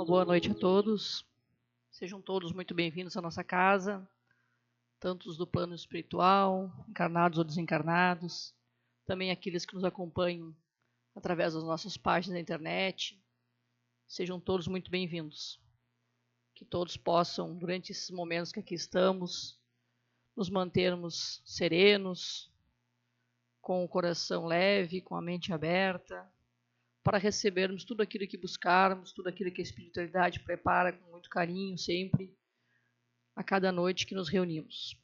Uma boa noite a todos. Sejam todos muito bem-vindos à nossa casa, tantos do plano espiritual, encarnados ou desencarnados, também aqueles que nos acompanham através das nossas páginas da internet. Sejam todos muito bem-vindos. Que todos possam, durante esses momentos que aqui estamos, nos mantermos serenos, com o coração leve, com a mente aberta, para recebermos tudo aquilo que buscarmos, tudo aquilo que a espiritualidade prepara com muito carinho sempre, a cada noite que nos reunimos.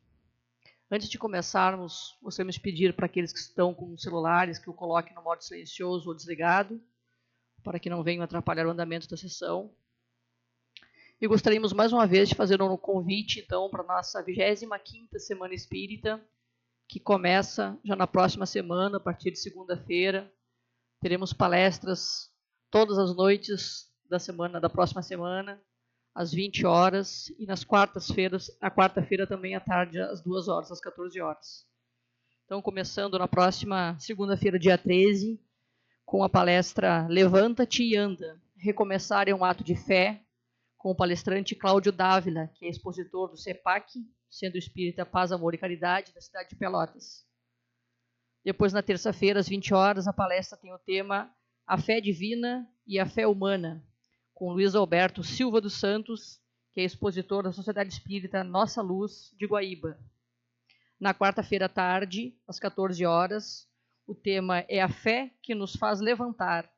Antes de começarmos, gostaríamos de pedir para aqueles que estão com celulares que o coloquem no modo silencioso ou desligado, para que não venham atrapalhar o andamento da sessão. E gostaríamos mais uma vez de fazer um convite, então, para a nossa 25ª Semana Espírita, que começa já na próxima semana, a partir de segunda-feira. Teremos palestras todas as noites da próxima semana, às 20 horas, e nas quartas-feiras, na quarta-feira também à tarde, às 2 horas, às 14 horas. Então, começando na próxima segunda-feira, dia 13, com a palestra Levanta-te e Anda. Recomeçar é um ato de fé, com o palestrante Cláudio Dávila, que é expositor do CEPAC, Centro Espírita Paz, Amor e Caridade, da cidade de Pelotas. Depois, na terça-feira, às 20 horas, a palestra tem o tema A Fé Divina e a Fé Humana, com Luiz Alberto Silva dos Santos, que é expositor da Sociedade Espírita Nossa Luz, de Guaíba. Na quarta-feira à tarde, às 14 horas, o tema é A Fé que nos faz levantar,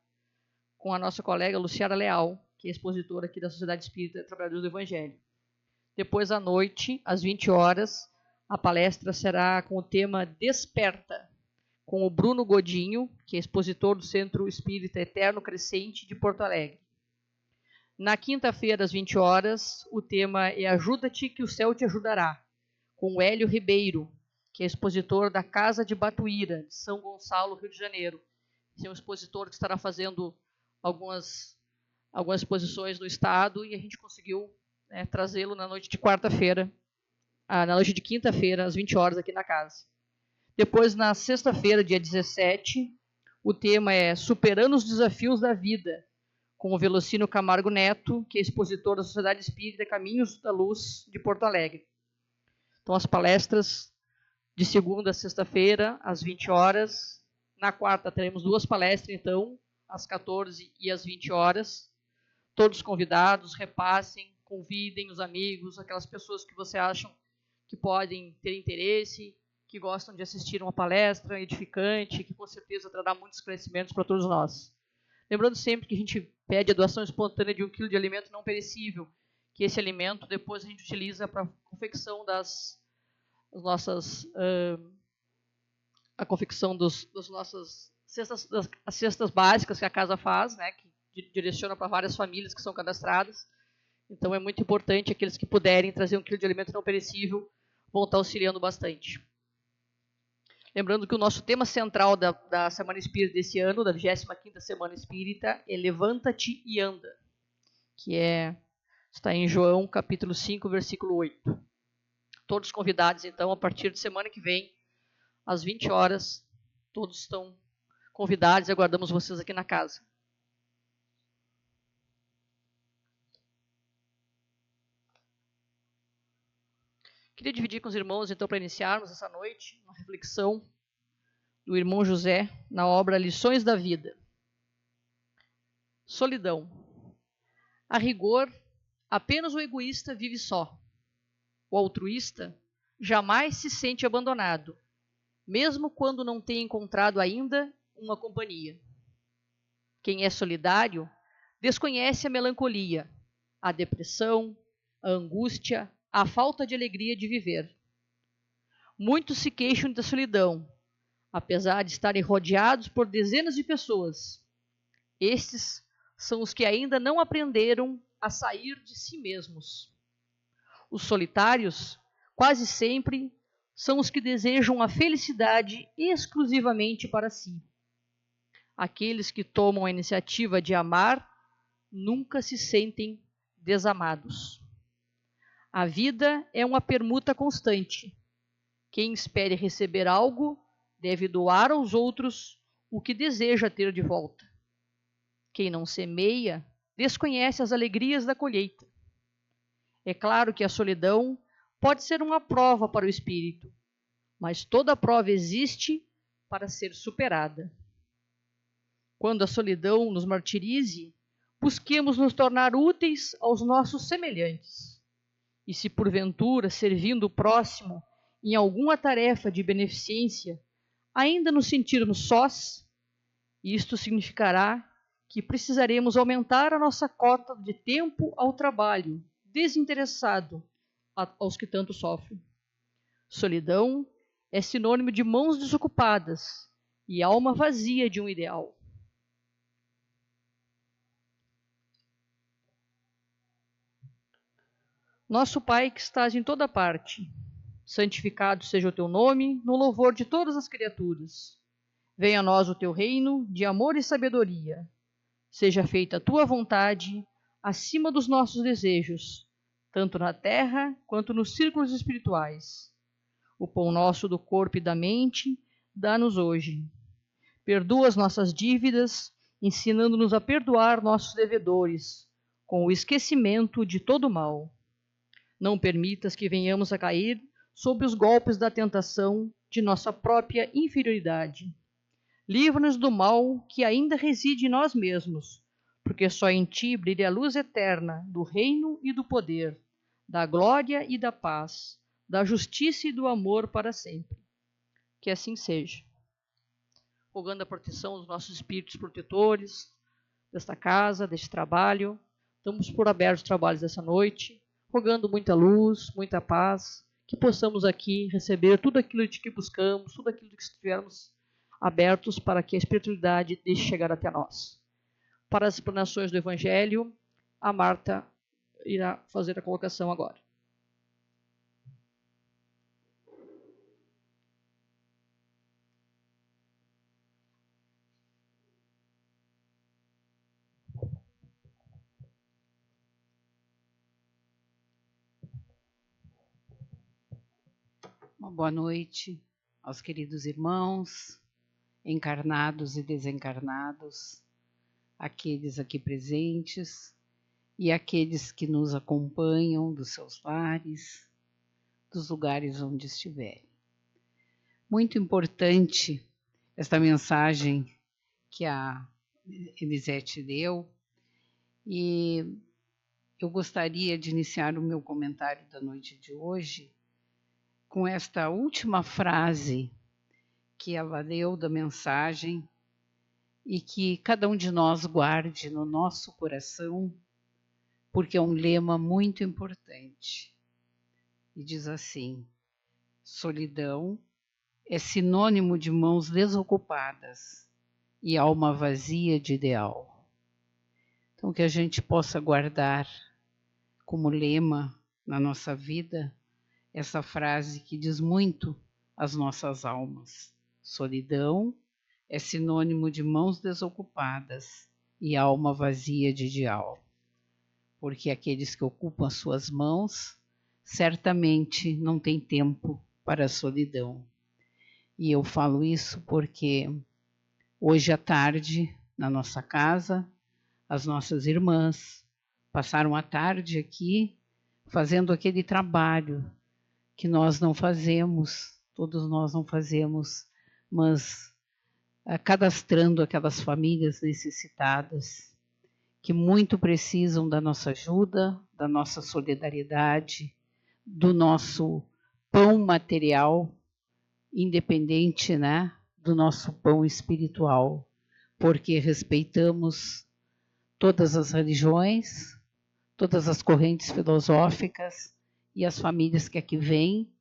com a nossa colega Luciara Leal, que é expositora aqui da Sociedade Espírita Trabalhadores do Evangelho. Depois, à noite, às 20 horas, a palestra será com o tema Desperta, com o Bruno Godinho, que é expositor do Centro Espírita Eterno Crescente de Porto Alegre. Na quinta-feira, às 20 horas, o tema é Ajuda-te que o céu te ajudará, com o Hélio Ribeiro, que é expositor da Casa de Batuíra, de São Gonçalo, Rio de Janeiro. Esse é um expositor que estará fazendo algumas exposições no estado e a gente conseguiu trazê-lo na noite de quarta-feira, na noite de quinta-feira, às 20 horas, aqui na casa. Depois, na sexta-feira, dia 17, o tema é Superando os Desafios da Vida, com o Velocino Camargo Neto, que é expositor da Sociedade Espírita Caminhos da Luz, de Porto Alegre. Então, as palestras de segunda a sexta-feira, às 20 horas. Na quarta, teremos 2 palestras, então, às 14 e às 20 horas. Todos convidados, repassem, convidem os amigos, aquelas pessoas que você acham que podem ter interesse, que gostam de assistir uma palestra edificante, que com certeza trará muitos esclarecimentos para todos nós. Lembrando sempre que a gente pede a doação espontânea de 1 quilo de alimento não perecível, que esse alimento depois a gente utiliza para a confecção das nossas cestas básicas que a casa faz, né, que direciona para várias famílias que são cadastradas. Então é muito importante aqueles que puderem trazer 1 quilo de alimento não perecível vão estar auxiliando bastante. Lembrando que o nosso tema central da Semana Espírita desse ano, da 25ª Semana Espírita, é Levanta-te e Anda, que está em João, capítulo 5, versículo 8. Todos convidados, então, a partir de semana que vem, às 20 horas, todos estão convidados e aguardamos vocês aqui na casa. Queria dividir com os irmãos, então, para iniciarmos essa noite, uma reflexão do irmão José na obra Lições da Vida. Solidão. A rigor, apenas o egoísta vive só. O altruísta jamais se sente abandonado, mesmo quando não tem encontrado ainda uma companhia. Quem é solidário desconhece a melancolia, a depressão, a angústia, a falta de alegria de viver. Muitos se queixam da solidão, apesar de estarem rodeados por dezenas de pessoas. Estes são os que ainda não aprenderam a sair de si mesmos. Os solitários, quase sempre, são os que desejam a felicidade exclusivamente para si. Aqueles que tomam a iniciativa de amar nunca se sentem desamados. A vida é uma permuta constante. Quem espere receber algo deve doar aos outros o que deseja ter de volta. Quem não semeia, desconhece as alegrias da colheita. É claro que a solidão pode ser uma prova para o espírito, mas toda prova existe para ser superada. Quando a solidão nos martirize, busquemos nos tornar úteis aos nossos semelhantes. E se porventura, servindo o próximo em alguma tarefa de beneficência, ainda nos sentirmos sós, isto significará que precisaremos aumentar a nossa cota de tempo ao trabalho, desinteressado aos que tanto sofrem. Solidão é sinônimo de mãos desocupadas e alma vazia de um ideal. Nosso Pai que estás em toda parte, santificado seja o teu nome, no louvor de todas as criaturas. Venha a nós o teu reino de amor e sabedoria. Seja feita a tua vontade, acima dos nossos desejos, tanto na terra quanto nos círculos espirituais. O pão nosso do corpo e da mente, dá-nos hoje. Perdoa as nossas dívidas, ensinando-nos a perdoar nossos devedores, com o esquecimento de todo o mal. Não permitas que venhamos a cair sob os golpes da tentação de nossa própria inferioridade. Livra-nos do mal que ainda reside em nós mesmos, porque só em ti brilha a luz eterna do reino e do poder, da glória e da paz, da justiça e do amor para sempre. Que assim seja. Rogando a proteção dos nossos espíritos protetores, desta casa, deste trabalho, estamos por abertos os trabalhos dessa noite, rogando muita luz, muita paz, que possamos aqui receber tudo aquilo de que buscamos, tudo aquilo que estivermos abertos para que a espiritualidade deixe chegar até nós. Para as explanações do Evangelho, a Marta irá fazer a colocação agora. Uma boa noite aos queridos irmãos, encarnados e desencarnados, aqueles aqui presentes e aqueles que nos acompanham dos seus lares, dos lugares onde estiverem. Muito importante esta mensagem que a Elisete deu, e eu gostaria de iniciar o meu comentário da noite de hoje com esta última frase que ela deu da mensagem e que cada um de nós guarde no nosso coração, porque é um lema muito importante. E diz assim: solidão é sinônimo de mãos desocupadas e alma vazia de ideal. Então, que a gente possa guardar como lema na nossa vida essa frase que diz muito às nossas almas. Solidão é sinônimo de mãos desocupadas e alma vazia de ideal. Porque aqueles que ocupam as suas mãos certamente não têm tempo para a solidão. E eu falo isso porque hoje à tarde, na nossa casa, as nossas irmãs passaram a tarde aqui fazendo aquele trabalho que nós não fazemos, todos nós não fazemos, mas cadastrando aquelas famílias necessitadas que muito precisam da nossa ajuda, da nossa solidariedade, do nosso pão material, independente, né, do nosso pão espiritual, porque respeitamos todas as religiões, todas as correntes filosóficas e as famílias que aqui vêm,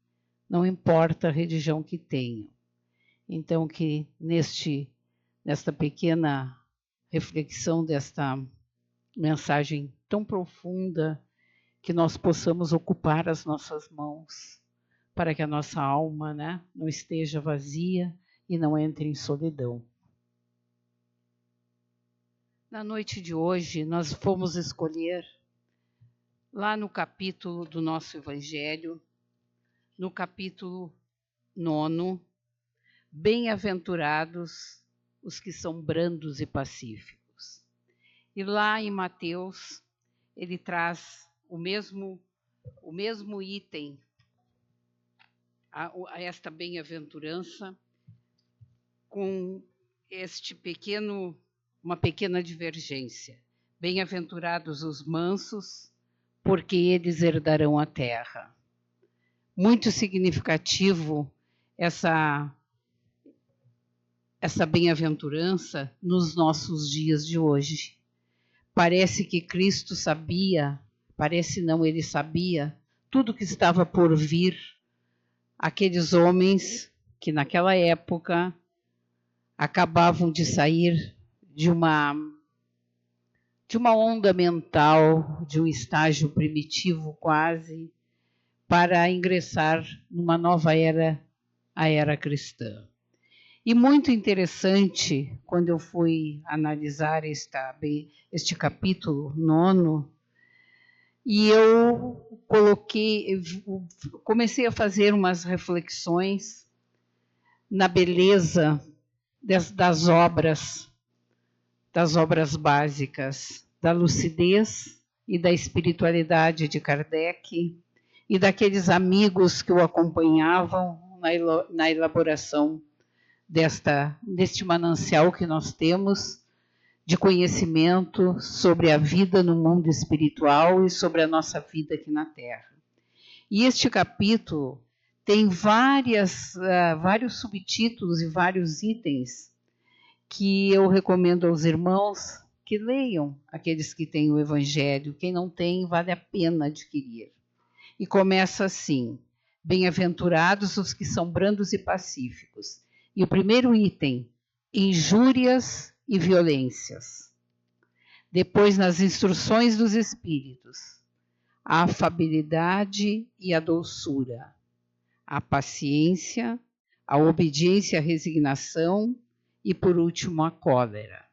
não importa a religião que tenham. Então, que nesta pequena reflexão desta mensagem tão profunda, que nós possamos ocupar as nossas mãos, para que a nossa alma, né, não esteja vazia e não entre em solidão. Na noite de hoje, nós fomos escolher, lá no capítulo do nosso Evangelho, no capítulo 9, bem-aventurados os que são brandos e pacíficos. E lá em Mateus, ele traz o mesmo item a esta bem-aventurança, com uma pequena divergência. Bem-aventurados os mansos, porque eles herdarão a terra. Muito significativo essa bem-aventurança nos nossos dias de hoje. Parece que Cristo sabia, parece não, ele sabia tudo que estava por vir. Aqueles homens que naquela época acabavam de sair de uma onda mental, de um estágio primitivo quase, para ingressar numa nova era, a era cristã. E muito interessante, quando eu fui analisar este capítulo 9, e eu comecei a fazer umas reflexões na beleza das obras básicas, da lucidez e da espiritualidade de Kardec e daqueles amigos que o acompanhavam na elaboração deste manancial que nós temos de conhecimento sobre a vida no mundo espiritual e sobre a nossa vida aqui na Terra. E este capítulo tem vários subtítulos e vários itens que eu recomendo aos irmãos que leiam, aqueles que têm o Evangelho. Quem não tem, vale a pena adquirir. E começa assim: bem-aventurados os que são brandos e pacíficos. E o primeiro item, injúrias e violências. Depois, nas instruções dos espíritos, a afabilidade e a doçura, a paciência, a obediência, a resignação e, por último, a cólera.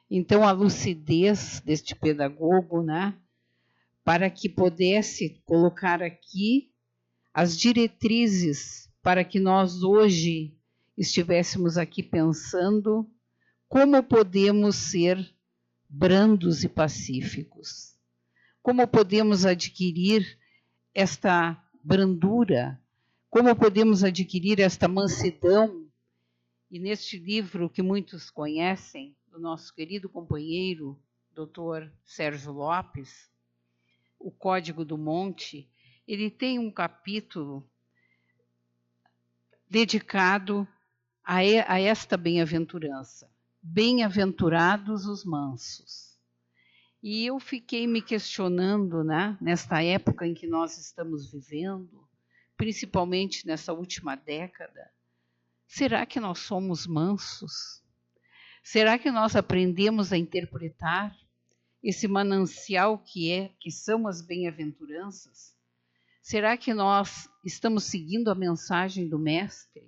Então, a lucidez deste pedagogo, né, para que pudesse colocar aqui as diretrizes para que nós hoje estivéssemos aqui pensando como podemos ser brandos e pacíficos, como podemos adquirir esta brandura, como podemos adquirir esta mansidão. E neste livro que muitos conhecem, do nosso querido companheiro, Dr. Sérgio Lopes, O Código do Monte, ele tem um capítulo dedicado a esta bem-aventurança. Bem-aventurados os mansos. E eu fiquei me questionando, né, nesta época em que nós estamos vivendo, principalmente nessa última década, será que nós somos mansos? Será que nós aprendemos a interpretar esse manancial que são as bem-aventuranças? Será que nós estamos seguindo a mensagem do Mestre?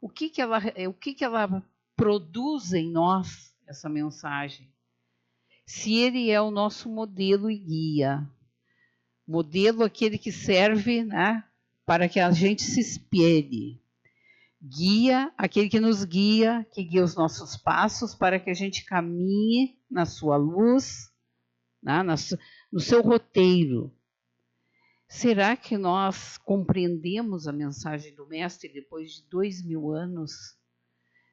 O que ela produz em nós, essa mensagem? Se ele é o nosso modelo e guia, modelo aquele que serve, né, para que a gente se espelhe, guia aquele que nos guia, que guia os nossos passos para que a gente caminhe na sua luz, né, no seu roteiro. Será que nós compreendemos a mensagem do Mestre depois de 2000 anos?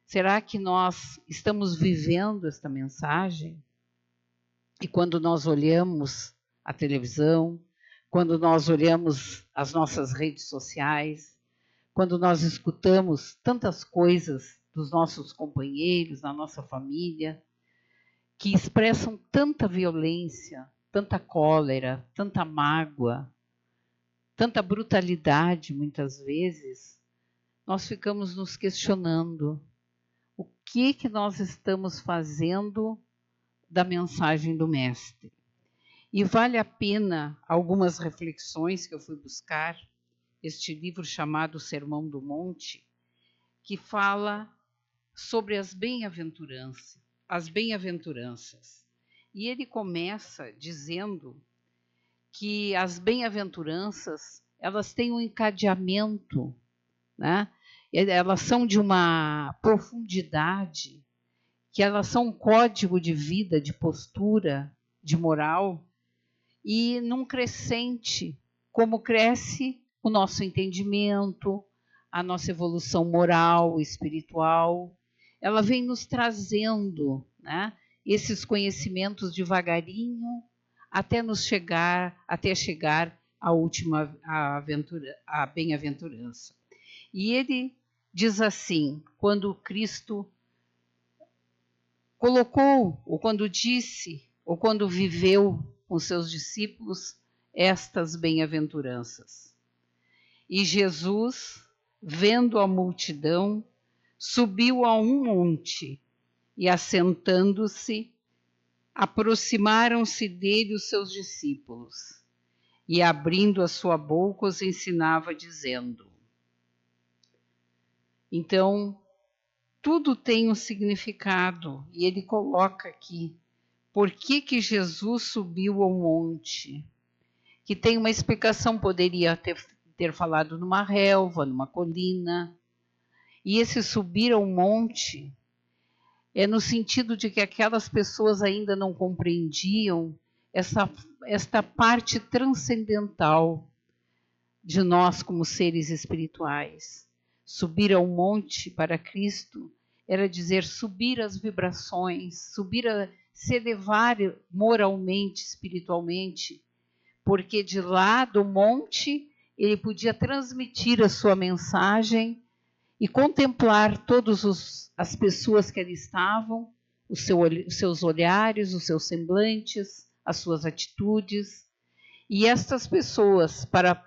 Será que nós estamos vivendo esta mensagem? E quando nós olhamos a televisão, quando nós olhamos as nossas redes sociais, quando nós escutamos tantas coisas dos nossos companheiros, da nossa família, que expressam tanta violência, tanta cólera, tanta mágoa, tanta brutalidade, muitas vezes, nós ficamos nos questionando o que nós estamos fazendo da mensagem do Mestre. E vale a pena algumas reflexões que eu fui buscar, este livro chamado Sermão do Monte, que fala sobre as bem-aventuranças. E ele começa dizendo que as bem-aventuranças, elas têm um encadeamento, né? Elas são de uma profundidade que elas são um código de vida, de postura, de moral, e num crescente, como cresce o nosso entendimento, a nossa evolução moral, espiritual, ela vem nos trazendo, né, esses conhecimentos devagarinho até chegar à última à bem-aventurança. E ele diz assim, quando Cristo colocou, ou quando disse, ou quando viveu com seus discípulos estas bem-aventuranças. E Jesus, vendo a multidão, subiu a um monte e, assentando-se, aproximaram-se dele os seus discípulos. E, abrindo a sua boca, os ensinava, dizendo. Então, tudo tem um significado, e ele coloca aqui, por que Jesus subiu ao monte? Que tem uma explicação, poderia ter falado numa relva, numa colina, e esse subir ao monte é no sentido de que aquelas pessoas ainda não compreendiam esta parte transcendental de nós como seres espirituais. Subir ao monte para Cristo era dizer subir as vibrações, se elevar moralmente, espiritualmente, porque de lá do monte ele podia transmitir a sua mensagem e contemplar todas as pessoas que ali estavam, os seus olhares, os seus semblantes, as suas atitudes. E estas pessoas, para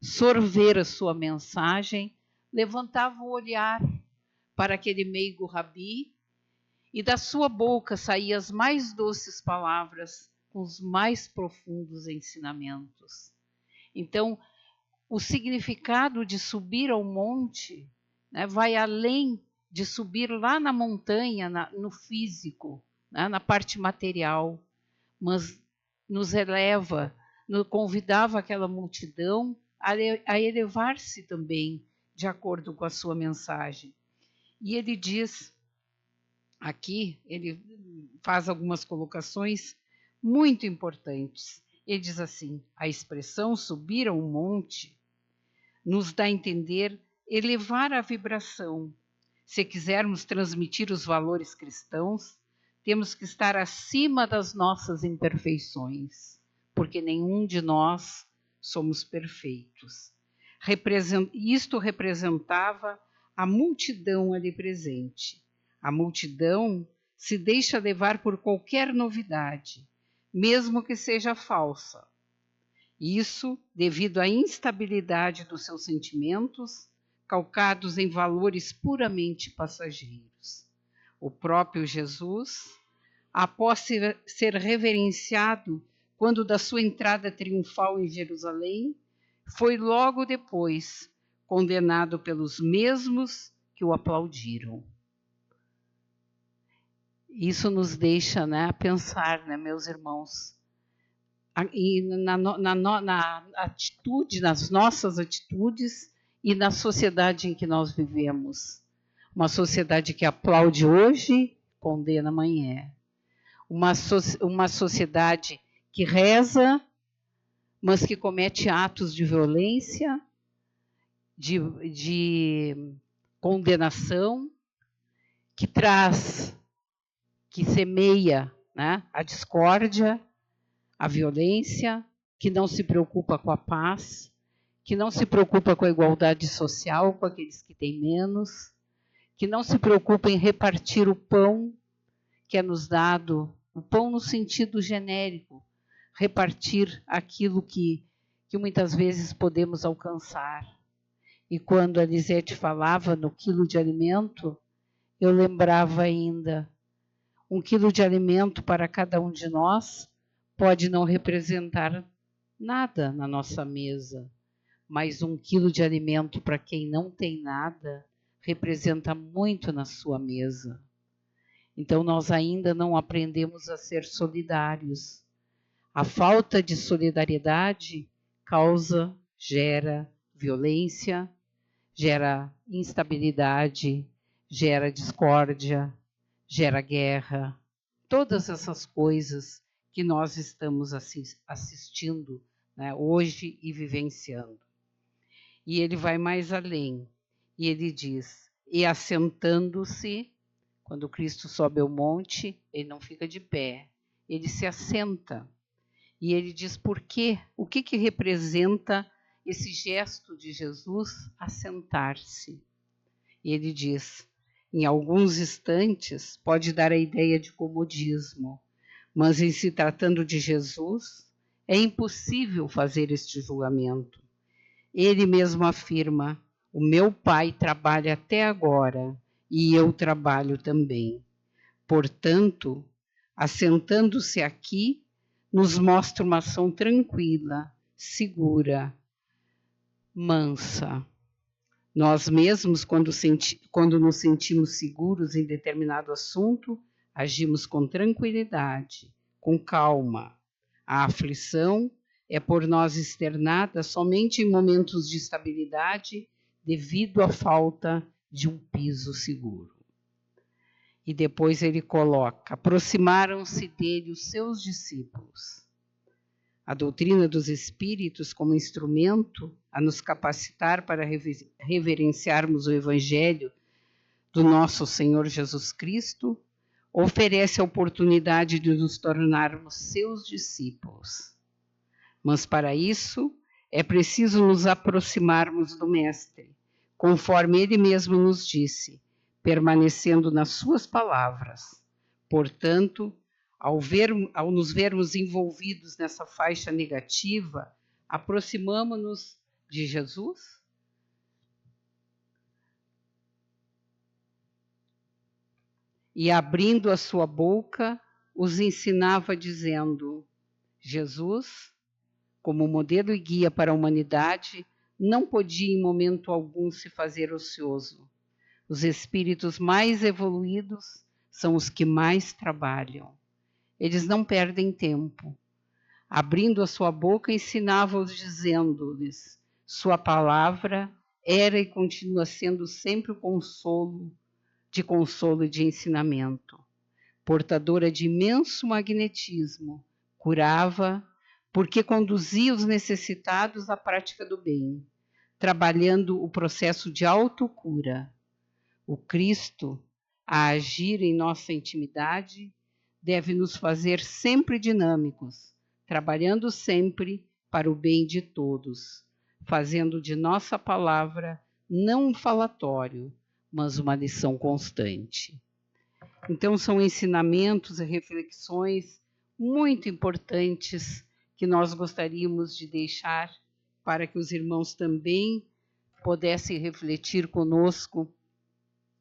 sorver a sua mensagem, levantavam o olhar para aquele meigo rabi, e da sua boca saíam as mais doces palavras, com os mais profundos ensinamentos. Então, o significado de subir ao monte, né, vai além de subir lá na montanha, no físico, né, na parte material, mas nos eleva, convidava aquela multidão a elevar-se também, de acordo com a sua mensagem. E ele diz, aqui, ele faz algumas colocações muito importantes. Ele diz assim, a expressão subir a um monte nos dá a entender elevar a vibração. Se quisermos transmitir os valores cristãos, temos que estar acima das nossas imperfeições, porque nenhum de nós somos perfeitos. Isto representava a multidão ali presente. A multidão se deixa levar por qualquer novidade, mesmo que seja falsa. Isso devido à instabilidade dos seus sentimentos, calcados em valores puramente passageiros. O próprio Jesus, após ser reverenciado quando da sua entrada triunfal em Jerusalém, foi logo depois condenado pelos mesmos que o aplaudiram. Isso nos deixa, né, a pensar, né, meus irmãos, e na atitude, nas nossas atitudes e na sociedade em que nós vivemos. Uma sociedade que aplaude hoje, condena amanhã. Uma sociedade que reza, mas que comete atos de violência, de condenação, que semeia, né, a discórdia, a violência, que não se preocupa com a paz, que não se preocupa com a igualdade social, com aqueles que têm menos, que não se preocupa em repartir o pão que é nos dado, o pão no sentido genérico, repartir aquilo que muitas vezes podemos alcançar. E quando a Lisete falava no quilo de alimento, eu lembrava ainda, 1 quilo de alimento para cada um de nós pode não representar nada na nossa mesa, mas 1 quilo de alimento para quem não tem nada representa muito na sua mesa. Então, nós ainda não aprendemos a ser solidários. A falta de solidariedade gera violência, gera instabilidade, gera discórdia, gera guerra, todas essas coisas que nós estamos assistindo, né, hoje e vivenciando. E ele vai mais além, e ele diz, e assentando-se, quando Cristo sobe ao monte, ele não fica de pé, ele se assenta. E ele diz por quê? O que representa esse gesto de Jesus assentar-se? E ele diz, em alguns instantes, pode dar a ideia de comodismo, mas em se tratando de Jesus, é impossível fazer este julgamento. Ele mesmo afirma, o meu Pai trabalha até agora, e eu trabalho também. Portanto, assentando-se aqui, nos mostra uma ação tranquila, segura, mansa. Nós mesmos, quando nos sentimos seguros em determinado assunto, agimos com tranquilidade, com calma. A aflição é por nós externada somente em momentos de estabilidade, devido à falta de um piso seguro. E depois ele coloca, aproximaram-se dele os seus discípulos. A doutrina dos Espíritos como instrumento a nos capacitar para reverenciarmos o Evangelho do nosso Senhor Jesus Cristo, oferece a oportunidade de nos tornarmos seus discípulos. Mas para isso é preciso nos aproximarmos do Mestre, conforme ele mesmo nos disse, permanecendo nas suas palavras. Portanto, ao nos vermos envolvidos nessa faixa negativa, aproximamo-nos de Jesus? E abrindo a sua boca, os ensinava dizendo, Jesus, como modelo e guia para a humanidade, não podia em momento algum se fazer ocioso. Os espíritos mais evoluídos são os que mais trabalham. Eles não perdem tempo. Abrindo a sua boca, ensinava-os dizendo-lhes, sua palavra era e continua sendo sempre o consolo e de ensinamento. Portadora de imenso magnetismo, curava, porque conduzia os necessitados à prática do bem, trabalhando o processo de autocura. O Cristo, a agir em nossa intimidade, deve nos fazer sempre dinâmicos, trabalhando sempre para o bem de todos, fazendo de nossa palavra não um falatório, mas uma lição constante. Então, são ensinamentos e reflexões muito importantes que nós gostaríamos de deixar para que os irmãos também pudessem refletir conosco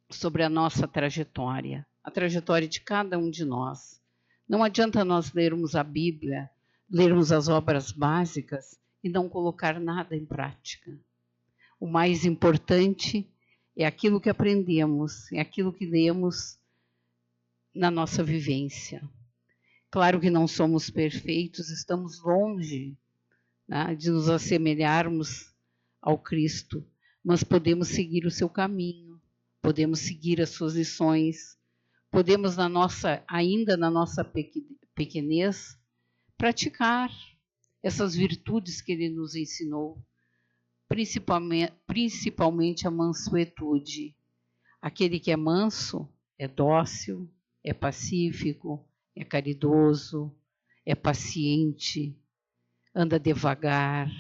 sobre a nossa trajetória, a trajetória de cada um de nós. Não adianta nós lermos a Bíblia, lermos as obras básicas e não colocar nada em prática. O mais importante é aquilo que aprendemos, é aquilo que lemos na nossa vivência. Claro que não somos perfeitos, estamos longe, né, de nos assemelharmos ao Cristo, mas podemos seguir o seu caminho, podemos seguir as suas lições, podemos ainda na nossa pequenez, praticar essas virtudes que ele nos ensinou, principalmente a mansuetude. Aquele que é manso é dócil, é pacífico, é caridoso, é paciente, anda devagar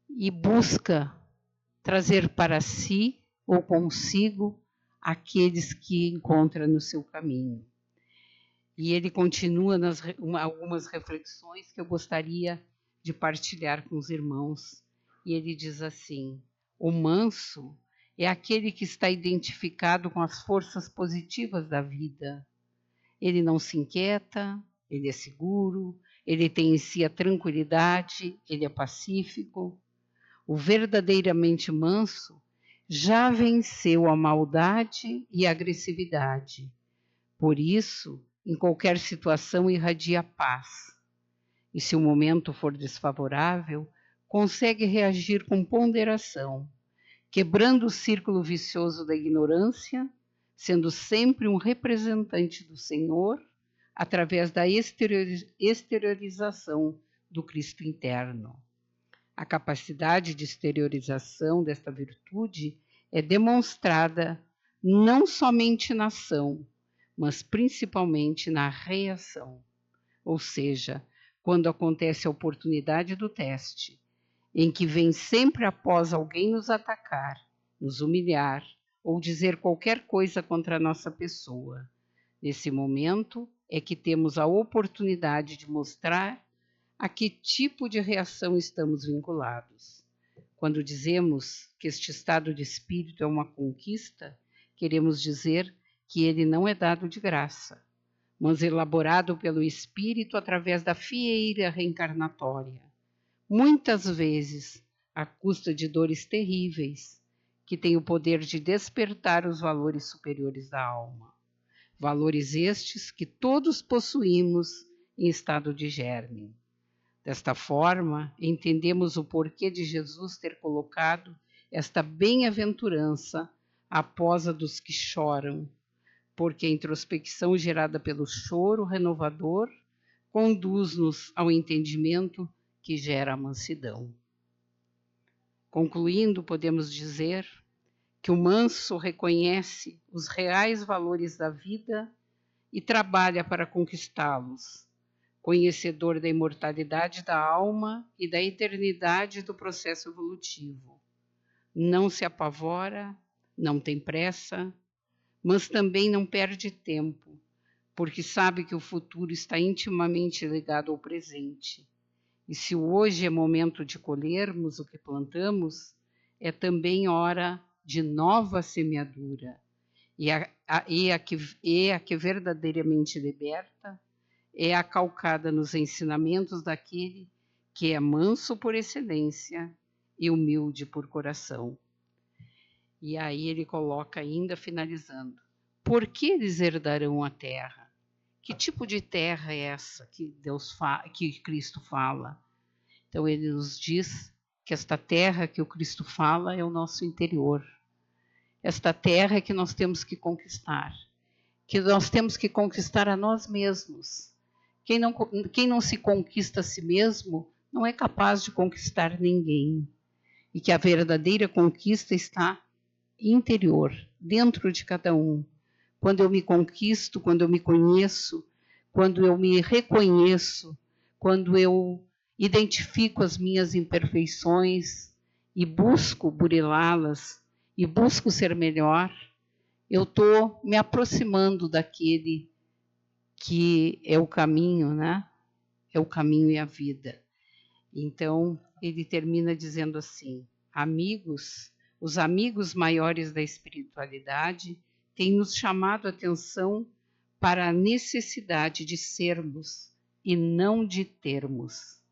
e busca trazer para si ou consigo aqueles que encontra no seu caminho. E ele continua algumas reflexões que eu gostaria de partilhar com os irmãos. E ele diz assim, o manso é aquele que está identificado com as forças positivas da vida. Ele não se inquieta, ele é seguro, ele tem em si a tranquilidade, ele é pacífico. O verdadeiramente manso já venceu a maldade e a agressividade. Por isso, em qualquer situação irradia paz. E se o momento for desfavorável, consegue reagir com ponderação, quebrando o círculo vicioso da ignorância, sendo sempre um representante do Senhor através da exteriorização do Cristo interno. A capacidade de exteriorização desta virtude é demonstrada não somente na ação, mas principalmente na reação, ou seja, quando acontece a oportunidade do teste, em que vem sempre após alguém nos atacar, nos humilhar ou dizer qualquer coisa contra a nossa pessoa. Nesse momento é que temos a oportunidade de mostrar a que tipo de reação estamos vinculados. Quando dizemos que este estado de espírito é uma conquista, queremos dizer que ele não é dado de graça, mas elaborado pelo Espírito através da fieira reencarnatória, muitas vezes à custa de dores terríveis, que têm o poder de despertar os valores superiores da alma. Valores estes que todos possuímos em estado de germe. Desta forma, entendemos o porquê de Jesus ter colocado esta bem-aventurança após a dos que choram, porque a introspecção gerada pelo choro renovador conduz-nos ao entendimento que gera a mansidão. Concluindo, podemos dizer que o manso reconhece os reais valores da vida e trabalha para conquistá-los, conhecedor da imortalidade da alma e da eternidade do processo evolutivo. Não se apavora, não tem pressa, mas também não perde tempo, porque sabe que o futuro está intimamente ligado ao presente. E se o hoje é momento de colhermos o que plantamos, é também hora de nova semeadura. E a que verdadeiramente liberta é a calcada nos ensinamentos daquele que é manso por excelência e humilde por coração. E aí ele coloca ainda, finalizando, por que eles herdarão a terra? Que tipo de terra é essa que Cristo fala? Então ele nos diz que esta terra que o Cristo fala é o nosso interior. Esta terra é que nós temos que conquistar. Que nós temos que conquistar a nós mesmos. Quem não se conquista a si mesmo não é capaz de conquistar ninguém. E que a verdadeira conquista está interior, dentro de cada um. Quando eu me conquisto, quando eu me conheço, quando eu me reconheço, quando eu identifico as minhas imperfeições e busco burilá-las, e busco ser melhor, eu estou me aproximando daquele que é o caminho, né? É o caminho e a vida. Então, ele termina dizendo assim, amigos, os amigos maiores da espiritualidade têm nos chamado a atenção para a necessidade de sermos e não de termos.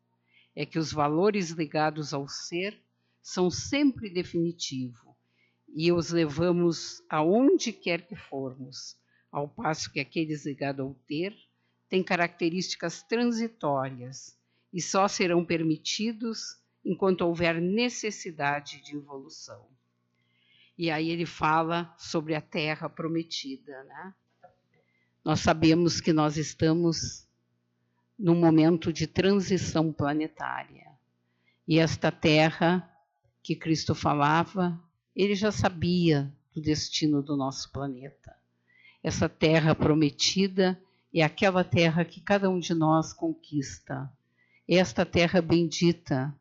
É que os valores ligados ao ser são sempre definitivos e os levamos aonde quer que formos, ao passo que aqueles ligados ao ter têm características transitórias e só serão permitidos enquanto houver necessidade de evolução. E aí ele fala sobre a terra prometida, né? Nós sabemos que nós estamos num momento de transição planetária. E esta terra que Cristo falava, ele já sabia do destino do nosso planeta. Essa terra prometida é aquela terra que cada um de nós conquista. Esta terra bendita,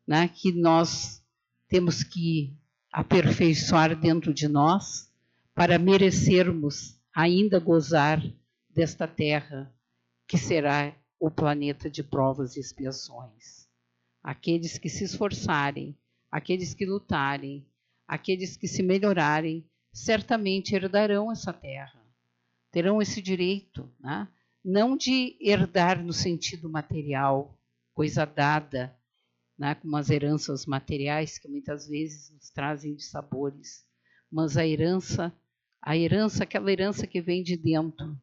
né, que nós temos que aperfeiçoar dentro de nós para merecermos ainda gozar desta terra que será o planeta de provas e expiações. Aqueles que se esforçarem, aqueles que lutarem, aqueles que se melhorarem, certamente herdarão essa terra, terão esse direito, né? Não de herdar no sentido material, coisa dada, né? Como as heranças materiais que muitas vezes nos trazem dissabores, mas a herança, aquela herança que vem de dentro,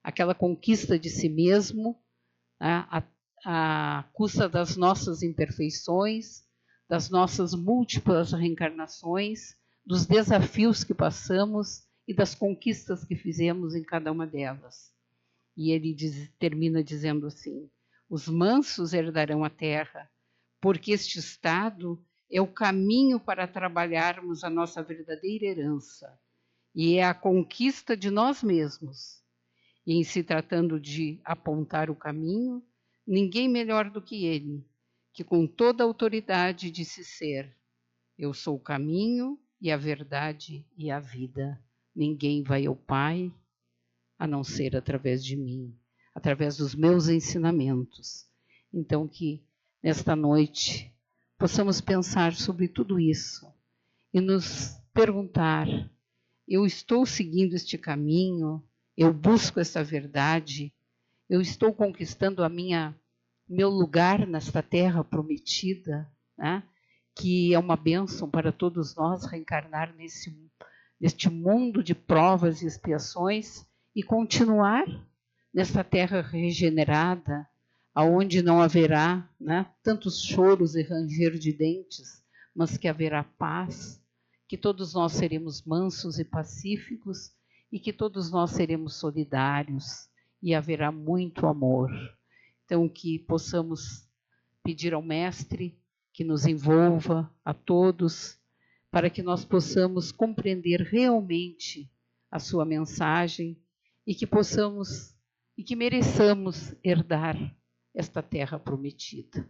aquela conquista de si mesmo, né? À custa das nossas imperfeições, das nossas múltiplas reencarnações, dos desafios que passamos e das conquistas que fizemos em cada uma delas. E ele termina dizendo assim: os mansos herdarão a terra, porque este estado é o caminho para trabalharmos a nossa verdadeira herança, e é a conquista de nós mesmos. E em se tratando de apontar o caminho, ninguém melhor do que ele, que com toda a autoridade disse ser: eu sou o caminho e a verdade e a vida. Ninguém vai ao Pai a não ser através de mim, através dos meus ensinamentos. Então, que nesta noite possamos pensar sobre tudo isso e nos perguntar: eu estou seguindo este caminho? Eu busco essa verdade? Eu estou conquistando meu lugar nesta terra prometida, né? Que é uma bênção para todos nós reencarnar neste mundo de provas e expiações e continuar nesta terra regenerada, aonde não haverá, né, tantos choros e ranger de dentes, mas que haverá paz, que todos nós seremos mansos e pacíficos e que todos nós seremos solidários e haverá muito amor. Então, que possamos pedir ao Mestre que nos envolva a todos, para que nós possamos compreender realmente a sua mensagem e que possamos e que mereçamos herdar esta terra prometida.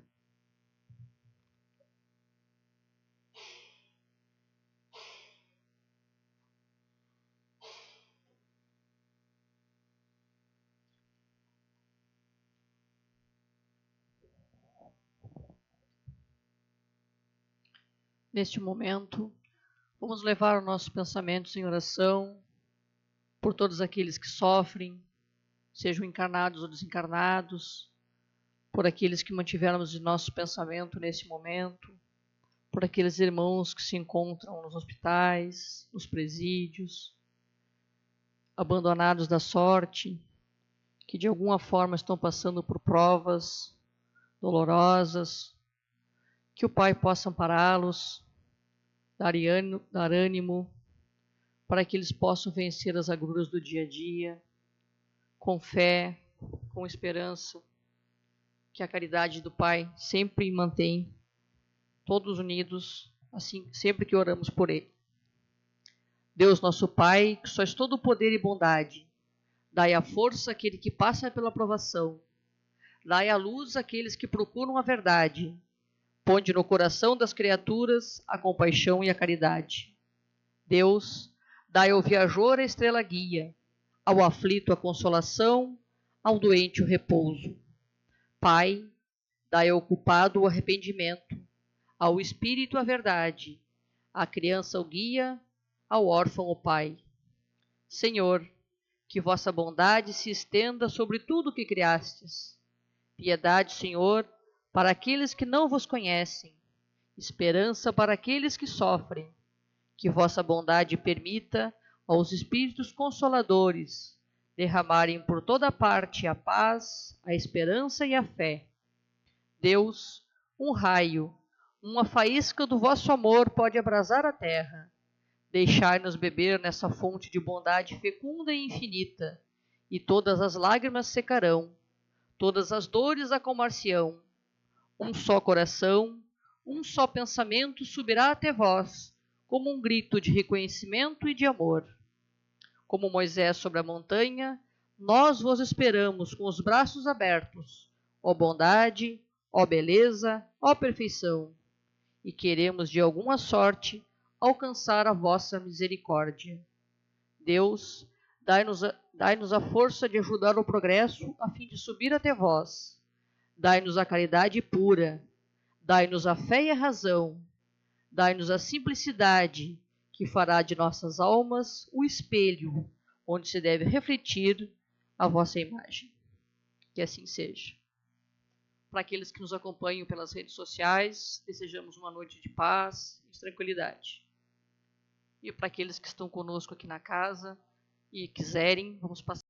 Neste momento, vamos levar os nossos pensamentos em oração por todos aqueles que sofrem, sejam encarnados ou desencarnados, por aqueles que mantivermos em nosso pensamento nesse momento, por aqueles irmãos que se encontram nos hospitais, nos presídios, abandonados da sorte, que de alguma forma estão passando por provas dolorosas, que o Pai possa ampará-los, dar ânimo, para que eles possam vencer as agruras do dia a dia, com fé, com esperança, que a caridade do Pai sempre mantém todos unidos, assim, sempre que oramos por Ele. Deus nosso Pai, que sois todo o poder e bondade, dai a força àquele que passa pela provação, dai a luz àqueles que procuram a verdade, ponde no coração das criaturas a compaixão e a caridade. Deus, dai ao viajor a estrela guia, ao aflito a consolação, ao doente o repouso. Pai, dai ao culpado o arrependimento, ao espírito a verdade, à criança o guia, ao órfão o pai. Senhor, que vossa bondade se estenda sobre tudo o que criastes. Piedade, Senhor, para aqueles que não vos conhecem, esperança para aqueles que sofrem. Que vossa bondade permita aos espíritos consoladores derramarem por toda parte a paz, a esperança e a fé. Deus, um raio, uma faísca do vosso amor pode abrasar a terra. Deixai-nos beber nessa fonte de bondade fecunda e infinita, e todas as lágrimas secarão, todas as dores acalmar-se-ão. Um só coração, um só pensamento subirá até vós, como um grito de reconhecimento e de amor. Como Moisés sobre a montanha, nós vos esperamos com os braços abertos, ó bondade, ó beleza, ó perfeição, e queremos de alguma sorte alcançar a vossa misericórdia. Deus, dai-nos a força de ajudar o progresso a fim de subir até vós. Dai-nos a caridade pura, dai-nos a fé e a razão, dai-nos a simplicidade, que fará de nossas almas o espelho onde se deve refletir a vossa imagem. Que assim seja. Para aqueles que nos acompanham pelas redes sociais, desejamos uma noite de paz e de tranquilidade. E para aqueles que estão conosco aqui na casa e quiserem, vamos passar